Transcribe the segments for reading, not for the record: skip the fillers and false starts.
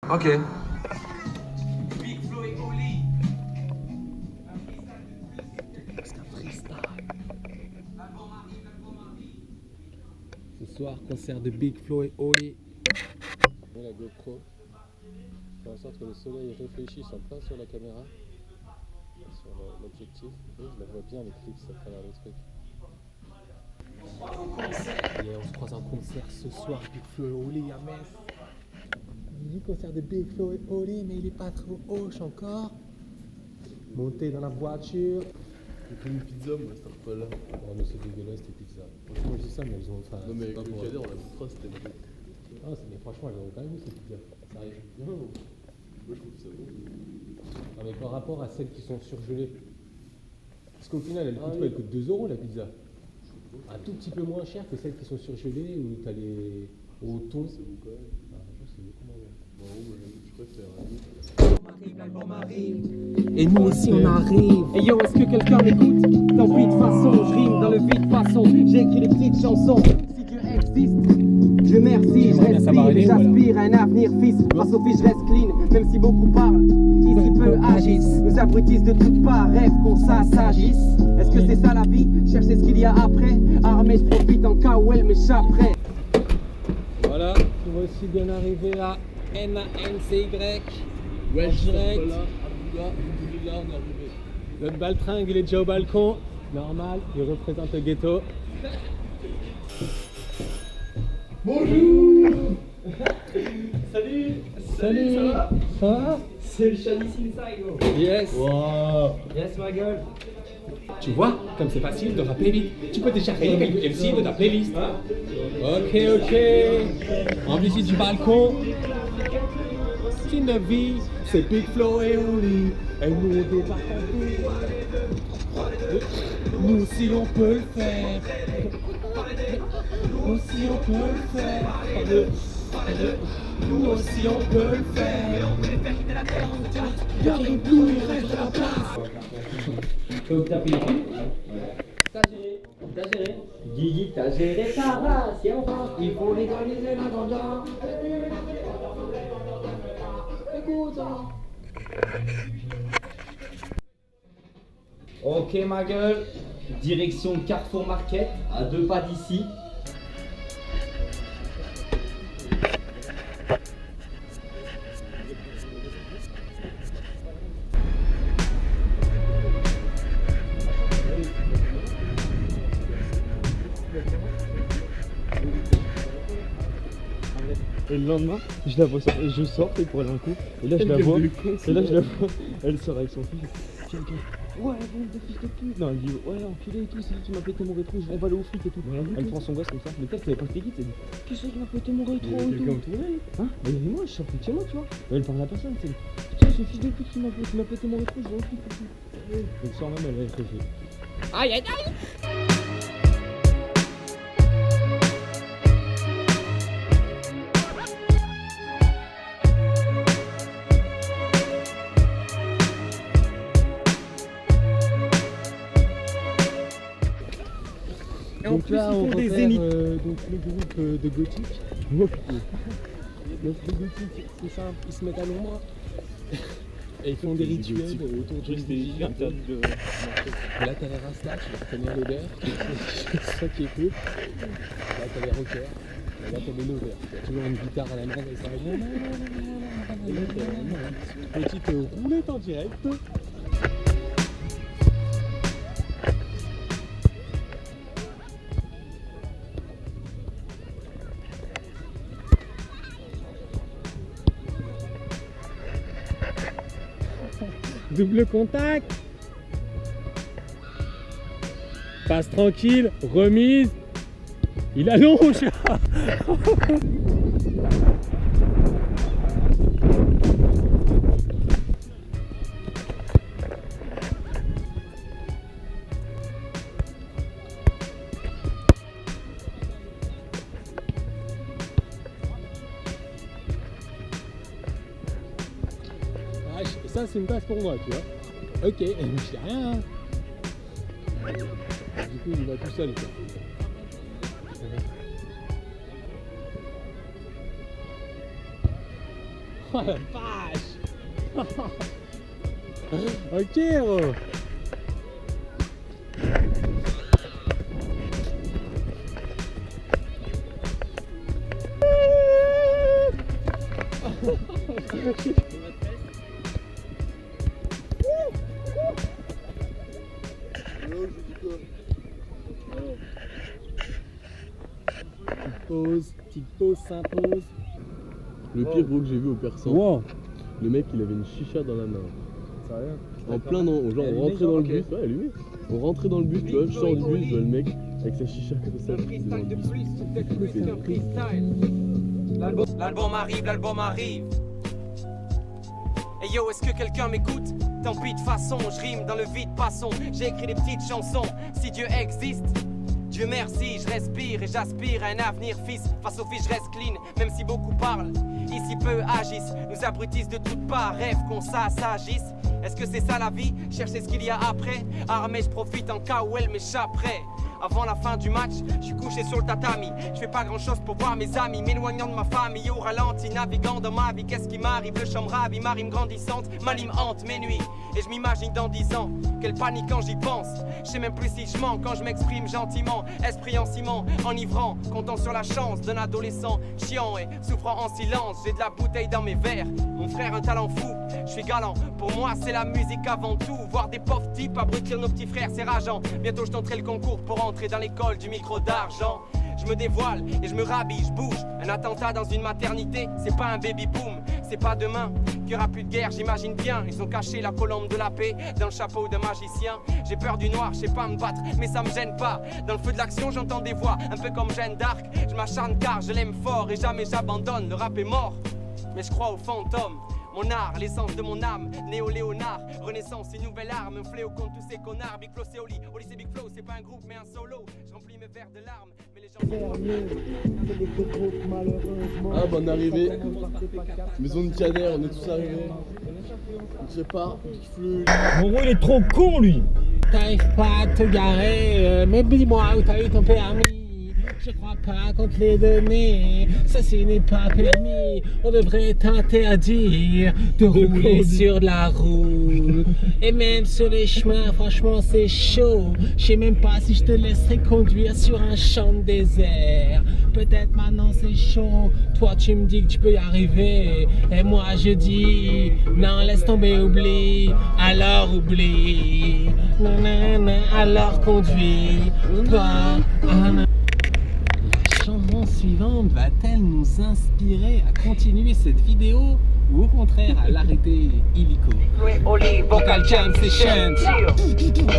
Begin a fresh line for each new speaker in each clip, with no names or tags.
Ok.
Ce soir, concert de Big Flo et Oli.
La GoPro, faire en sorte que le soleil réfléchisse en plein sur la caméra, sur l'objectif, et je la vois bien l'éclipse à travers le truc.
Et on se croise en concert ce soir, Big Flo et Oli à Metz. Il dit concert de Big Flo et Oli, mais il est pas trop hoche encore. Monter dans la voiture.
J'ai pris une pizza, moi, cette fois-là.
Oh, mais c'est dégueulasse tes pizzas. Franchement, je dis ça, mais elles ont. Enfin,
Non, mais
c'est
avec
pas
le
pour-
cadet, on l'a trop, c'était bon.
Ah, mais franchement, elles ont quand même eu ces pizzas. Ça arrive.
Non, moi je trouve ça bon.
Non, mais par rapport à celles qui sont surgelées. Parce qu'au final, elle coûte
Ah,
quoi?
oui.
Elle coûte 2 € la pizza. Un tout petit peu moins cher que celles qui sont surgelées où t'as les. Au thon.
C'est bon quand même.
Ah, franchement, c'est beaucoup moins bon.
Bon, moi je préfère.
Et nous aussi on arrive. Et yo, est-ce que quelqu'un m'écoute? Tant pis de façon, je rime dans le vide façon. J'écris des petites chansons. Si Dieu existe, Dieu merci, je respire et j'aspire à un avenir fils. Face aux filles, je reste clean, même si beaucoup parlent. Ici peu agissent, nous abrutissent de toutes parts, rêve qu'on s'assagisse. Est-ce que c'est ça la vie? Chercher ce qu'il y a après. Armée, je profite en cas où elle m'échapperait.
Voilà, nous voici bien arrivés à NANCY.
Ouais,
en direct.
Là, on est arrivé.
Notre baltringue, il est déjà au balcon. Normal, il représente le ghetto.
Salut.
Salut,
Ça va?
Ça va?
C'est le Shanice Inside, gros.
Yes.
Yes, ma gueule.
Tu vois, comme c'est facile de rapper vite, tu peux déjà créer quelques MC de ta playlist. Ok, ok. En visite du balcon. Qui ne vit, c'est Big Flo et Oli. Et nous on débarque en ville. Nous aussi on peut le faire. Nous aussi on peut le faire. Nous aussi on peut le faire. Y'a les blues, il reste de la place.
T'as pris les filles? T'as géré. Guigui, t'as géré ta race, et enfin, il faut légaliser la ganja. Écoute, hein. Ok, ma gueule. Direction Carrefour Market, à 2 pas d'ici.
Et le lendemain, je la vois sortir, et je sors pour aller en cours, et là je la vois, elle sort avec son fils. Tiens, ouais, bande de fils de pute. Non, elle dit, ouais, enculé et tout, c'est lui qui m'a pété mon rétro, on va aller au fric et tout. Elle prend son gosse comme ça, mais peut-être qu'elle savait pas c'était qui, elle dit, qui c'est qui m'a pété mon rétro et tout. Hein? Bah, il y avait moi, je sortais de chez moi, tu vois. Elle parle à personne, c'est putain, ce fils de pute qui m'a pété mon rétro, je vais au fric et tout. Et le soir même, elle avait réfléchi.
Aïe aïe aïe. Donc là, on repère donc le groupe de gothique. Donc le gothique, c'est simple, ils se mettent à l'ombre et ils font des rituels autour du bougie. Là, t'as les rastas, tu vas retenir l'odeur, c'est ça qui est cool. Là, t'as les rockers, et là, t'as les lovers. Il y a toujours une guitare à la main et ça va. Petite roulette en direct. Double contact. Passe tranquille, remise. Il allonge. Ça c'est une passe pour moi, tu vois. Ok, je sais rien. Du coup il va tout seul, quoi. Oh la vache. Ok, oh. Petite pause s'impose.
Le pire gros que j'ai vu au persan,
Wow.
le mec il avait une chicha dans la main.
Sérieux?
En plein dans, genre on rentrait dans le bus, ouais allumé. On rentrait dans le bus, tu vois, je sors du bus, je vois le mec avec sa chicha comme ça.
L'album arrive. Hey yo, est-ce que quelqu'un m'écoute? Tant pis de façon, je rime dans le vide, passons. J'ai écrit des petites chansons, si Dieu existe. Dieu merci, je respire et j'aspire à un avenir fils. Face aux filles, je reste clean, même si beaucoup parlent. Ici peu agissent, nous abrutissent de toutes parts. Rêve qu'on s'agisse. Est-ce que c'est ça la vie? Chercher ce qu'il y a après. Armé, je profite en cas où elle m'échapperait. Avant la fin du match, je suis couché sur le tatami. Je fais pas grand chose pour voir mes amis, m'éloignant de ma famille au ralenti, naviguant dans ma vie. Qu'est-ce qui m'arrive? Le chambre ravi, ma rime grandissante, ma lime hante mes nuits. Et je m'imagine dans 10 ans, quelle panique quand j'y pense. Je sais même plus si je mens quand je m'exprime gentiment. Esprit en ciment, enivrant, comptant sur la chance d'un adolescent chiant et souffrant en silence. J'ai de la bouteille dans mes verres, mon frère un talent fou. Je suis galant, pour moi c'est la musique avant tout. Voir des pauvres types abrutir nos petits frères, c'est rageant. Bientôt je tenterai le concours pour entrer dans l'école du micro d'argent. Je me dévoile et je me rhabille, je bouge. Un attentat dans une maternité, c'est pas un baby boom. C'est pas demain qu'il y aura plus de guerre, j'imagine bien. Ils ont caché la colombe de la paix dans le chapeau d'un magicien. J'ai peur du noir, je sais pas me battre, mais ça me gêne pas. Dans le feu de l'action, j'entends des voix, un peu comme Jeanne d'Arc. Je m'acharne car je l'aime fort et jamais j'abandonne. Le rap est mort, mais je crois aux fantômes. Mon art, l'essence de mon âme, Néo-Léonard, Renaissance, une nouvelle arme, un fléau contre tous ces connards. Big Flow c'est Oli, Oli c'est Big Flow, c'est pas un groupe mais un solo. Je remplis mes verres de larmes, mais les gens...
Ah bah on est arrivé, maison de Caner, on est tous arrivés. Je sais pas, fleu.
Mon gros il est trop con lui.
T'arrives pas à te garer, mais dis-moi où t'as eu ton permis. Je crois pas qu'on te l'ait donné, ceci n'est pas permis. On devrait t'interdire de rouler sur de la route. Et même sur les chemins, franchement c'est chaud. Je sais même pas si je te laisserai conduire sur un champ de désert. Peut-être maintenant c'est chaud, toi tu me dis que tu peux y arriver. Et moi je dis, non laisse tomber, oublie. Alors oublie, nanana, alors conduis. Toi, la chanson suivante va-t-elle nous inspirer à continuer cette vidéo ou au contraire à l'arrêter illico? Vocal Jam Session.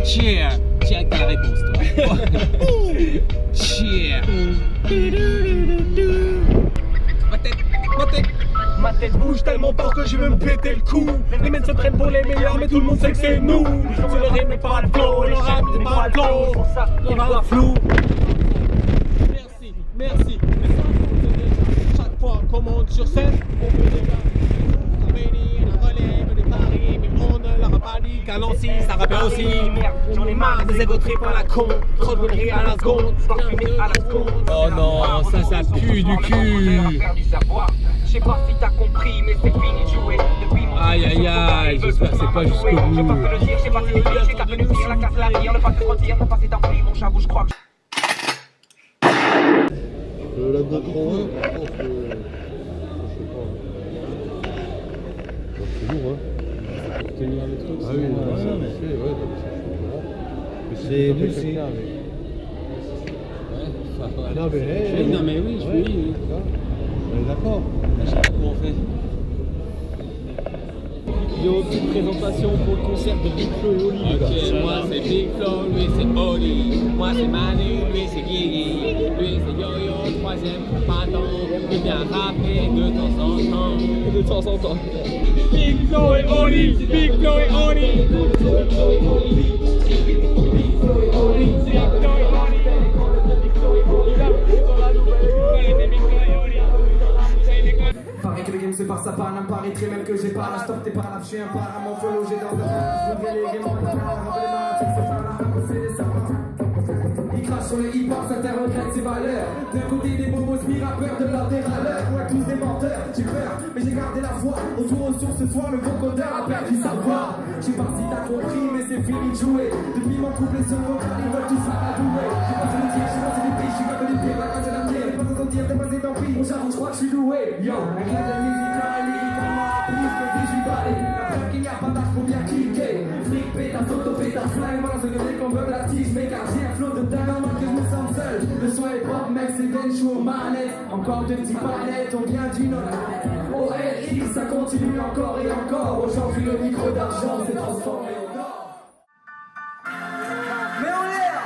Cheer. Cheer, t'as la réponse toi. Cheer. Ma tête bouge tellement fort que je veux me péter le cou. Les mecs se prennent pour les meilleurs mais tout le monde sait que c'est nous. C'est le rime mais pas le flow, le rap c'est pas le flow. On a le flou. Merci. Chaque fois qu'on monte sur scène, on peut déjà venir la relève des paris, mais on ne leur a pas dit qu'à Nancy, ça rappelle aussi. J'en ai marre des égo trips à la con, trop de bonneries à la seconde, à la seconde. Oh non, ça pue du cul. Je sais pas si t'as compris, mais c'est fini de jouer. Aïe, j'espère que c'est pas jusqu'au bout. Je peux le dire, j'ai pas fini, j'ai qu'à venir courir la casse, la rire, ne pas se retire, ne pas s'établir, mon chabou, je crois que.
La GoPro 1, je pense que... Je sais pas. C'est lourd, hein.
Pour tenir le truc,
Ah oui,
C'est lucide.
Non mais oui, je oui.
On est d'accord.
Je sais pas comment on fait.
Yo, petite présentation pour le concert de Big Flow et Oli.
Ok, moi c'est Big Flow, lui c'est Oli. Moi c'est Manu, lui c'est Guigui. Lui c'est Yo-Yo, troisième combattant. Il vient rapper de temps en temps.
De temps en temps.
Big Flow et Oli, Big Flow et Oli.
Paraît que le game se passe à Paname, paraîtrait même que j'ai pas la stop, t'es pas là, je suis un para, mon flow logé dans le je voudrais les games, c'est pas la crachent sur le hip-hop, certains regrettent ses valeurs. D'un côté des bobos mi-rappeurs, de l'ordre des râleurs. Ouais, tous des menteurs, j'ai peur, mais j'ai gardé la foi. Autour aux sources ce soir, le vocodeur a perdu sa voix. Je sais pas si t'as compris, mais c'est fini de jouer. Depuis mon couplet sur le vocal, ils veulent tous m'amadouer. J'ai pas de dire, j'ai pas de prix, je suis pas de l'épée, la c'est la mienne. J'ai pas de dire, t'es pas tant pis. Bon, j'avoue, je crois que je suis doué. Yo, la classe de musical, lyriquement, plus que 18 balais. La peur qu'il n'y a pas d'âge pour bien cliquer. Fric, pétasse, auto, pétasse, flingue, balance de données qu'on veut la tige. Mais car j'ai un flow de dingue, en mode que je me sens seul. Le son est pop, mec, c'est Ben, je suis aux manettes. Encore deux petits palettes, on vient du nord. ORI, ça continue encore et encore. Aujourd'hui, le micro d'argent s'est transformé en or. Mais en l'air,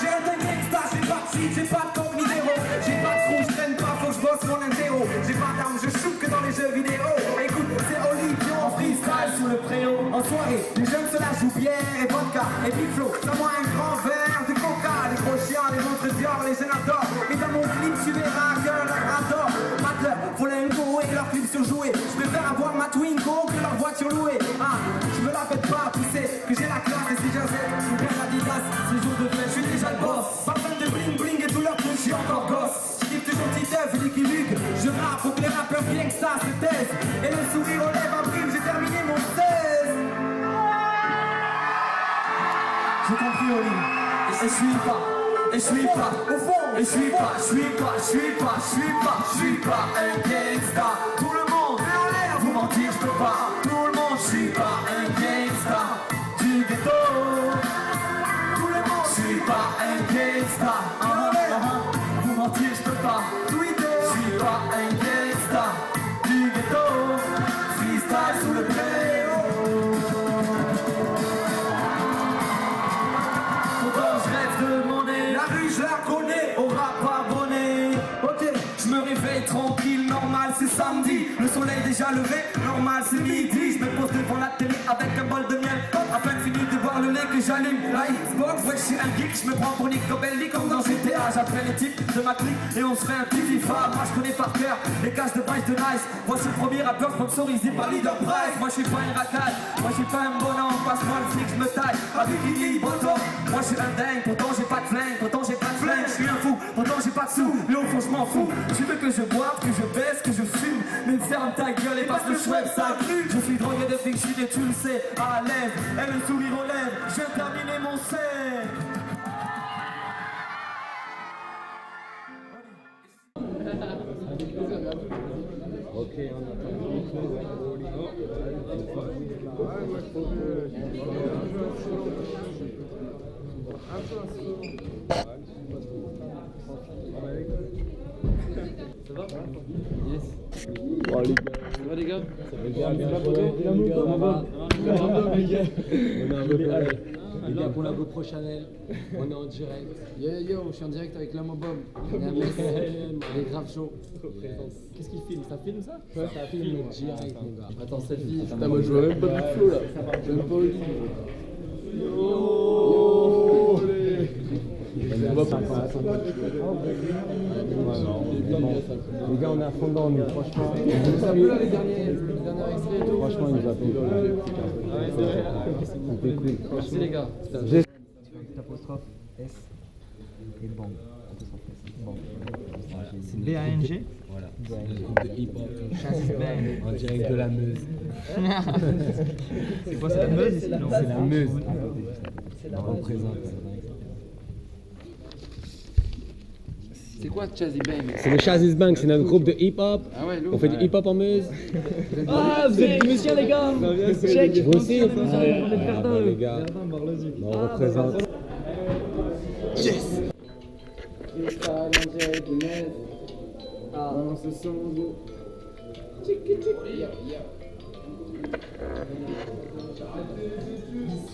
j'ai un dingue gangsta, j'ai pas de shit, j'ai pas de coke ni d'héros. J'ai pas de trou, je traîne pas, faut que je bosse mon interro. J'ai pas d'armes, je shoot que dans les jeux vidéo. Écoute, c'est Oli qui en freestyle sous le préau. En soirée, les jeunes se la jouent bière et vodka. Et Big Flo, dans moi un grand verre de coca. Les gros chiens, les montres Dior, les jeunes adorent. Et dans mon clip, tu verras que l'agrador. Matleur, faut l'ingo et leur clip surjoué. Je préfère avoir ma Twingo que leur voiture louée. Ah, je me la fais pas, tu sais que j'ai la classe. Et si j'avais ou bien l'Adidas, ce jour de fête, je suis déjà le boss. Pas besoin de bling bling et tout leur truc, je suis encore gosse. Je kiffe toujours petit œuf et Licky Luke. Je rappe pour que les rappeurs viennent que ça se taise. Et le sourire aux lèvres en prime, j'ai terminé mon 16. J'ai compris, Oli. Et je suis pas. Et je suis pas, au fond, et je suis pas un gangsta. Tout le monde, en l'air, vous mentir, je peux pas. Tout le monde, je suis pas un gangsta du ghetto. Tout le monde, je suis pas un gangsta. Vous mentir, je peux pas. Je suis pas un gangsta du ghetto. Freestyle sous le préau. Pourtant, je rêve de monnaie. La rue, je la connais, au rap abonné. Ok, je me réveille tranquille, normal, c'est samedi. Le soleil déjà levé, normal, c'est midi. Je me pose devant la télé avec un bol de miel. À peine fini de boire le lait que j'allume la Xbox. Ouais, je suis un geek, je me prends pour Nico Bellic comme dans GTA. J'appelle les types de ma clique et on se fait un petit FIFA. Moi, je connais par cœur les caches de Vice de Nice. Voici le premier rappeur sponsorisé par Leader Price. Moi, je suis pas une racaille, moi, je suis pas un bonhomme. Passe-moi le fric, je me taille avec Lily Bottom. Moi, je suis un dingue, pourtant j'ai pas de flingue, pourtant j'ai pas de flingue. Je suis un fou, pourtant j'ai pas de sous, mais au fond, je m'en fous. Tu veux que je boive, que je baisse, que je fume, mais ferme ta gueule et passe le chouette, ça grue. Je suis drogué de fiction et tu le sais, à l'aise, et le sourire aux lèvres, j'ai terminé mon set.
Ok, on attend.
Ça va? Yes.
Oh les gars.
Ça va les gars?
Les gars, pour la GoPro Chanel, on est en direct.
Yo, je suis en direct avec l'homme au bomb. Il y a un mec, il est grave chaud.
Qu'est-ce qu'il filme? Ça filme ça?
Ça filme direct, mon gars.
Attends, selfie.
Putain, moi je vois même pas de flow là. Je vois même pas Oli.
Les gars, on est à fond dedans, nous, franchement.
Vous avez vu là les derniers extraits et tout?
Franchement, il nous a fait. C'était cool.
Merci les gars.
Apostrophe S et bang. C'est B-A-N-G.
Voilà. De hip-hop. En direct de la Meuse.
C'est quoi, c'est la Meuse ici? Non,
C'est la Meuse. On représente.
C'est quoi Chazzy Bang?
C'est le Chazzy Bang, c'est notre groupe de hip-hop.
Ah ouais, lourd.
On fait du hip-hop en Meuse.
Ah, vous êtes des messieurs les gars! Check!
Vous aussi?
Verdun,
les gars. On représente. Yes!
Freestyle en direct de Metz. Balance le son de...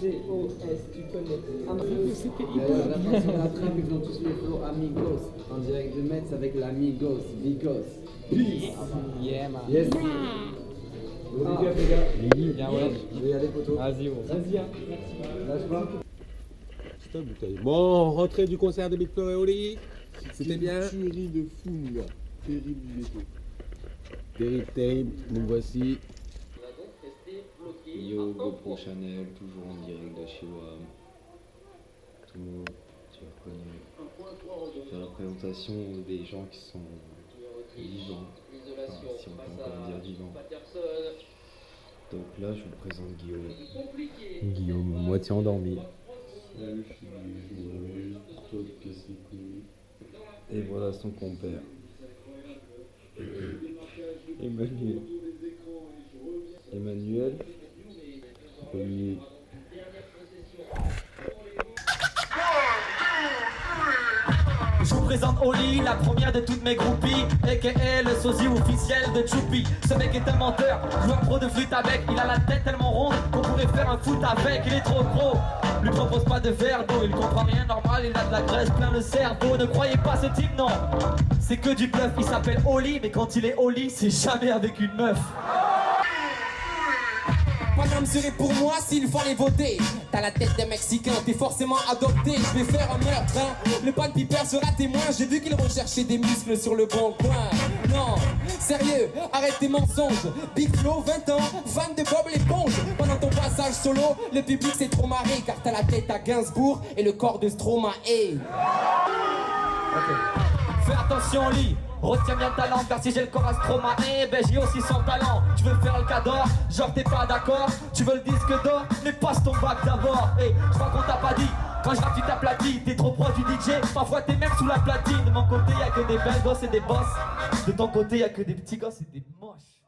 C-O-S, tu connais. D'ailleurs, la façon de la trappe, ils ont tous les flots Amigos. En direct de Metz avec l'Amigos, Vigos. Peace! Yeah, man. Yes! Ah, les gars. Bien, ouais. Je vais y aller, poteau. Vas-y, lâche pas.
Stop, bouteille. Bon, rentrée du concert de Big Flo et Oli. C'était bien.
Tuerie de fou, mon gars. Terrible, il était.
Terrible, terrible. Nous voici.
Yo, GoPro Chanel, toujours en direct de chez WAM. Tout, tu faire la présentation des gens qui sont vivants, enfin, si on peut encore dire vivants. Donc là, je vous présente Guillaume. Guillaume, moitié endormi.
Salut, je me réveille juste pour toi de casser les couilles.
Et voilà son compère. Emmanuel. Emmanuel. Premier.
Je vous présente Oli, la première de toutes mes groupies, a.k.a. le sosie officiel de Choupi. Ce mec est un menteur, joueur pro de flûte avec. Il a la tête tellement ronde qu'on pourrait faire un foot avec. Il est trop gros, lui propose pas de verre d'eau. Il comprend rien normal, il a de la graisse plein le cerveau. Ne croyez pas ce type, non, c'est que du bluff. Il s'appelle Oli, mais quand il est Oli, c'est jamais avec une meuf.
Paname serait pour moi s'il fallait voter. T'as la tête d'un Mexicain, t'es forcément adopté. Je vais faire un meurtre, hein. Le pan piper sera témoin. J'ai vu qu'il recherchait des muscles sur le bon coin. Non, sérieux, arrête tes mensonges. Big Flo, 20 ans, fan de Bob l'éponge. Pendant ton passage solo, le public s'est trop marré. Car t'as la tête à Gainsbourg et le corps de Stromae. Okay.
Fais attention Oli, retiens bien ta langue, car si j'ai le corps à Stromae, ben j'ai aussi son talent. Tu veux faire le cador, genre t'es pas d'accord. Tu veux le disque d'or, mais passe ton bac d'abord. Et je crois qu'on t'a pas dit, quand je rappe tu t'applaudis. T'es trop proche du DJ, parfois t'es même sous la platine. De mon côté y'a que des belles gosses et des boss. De ton côté y'a que des petits gosses et des moches.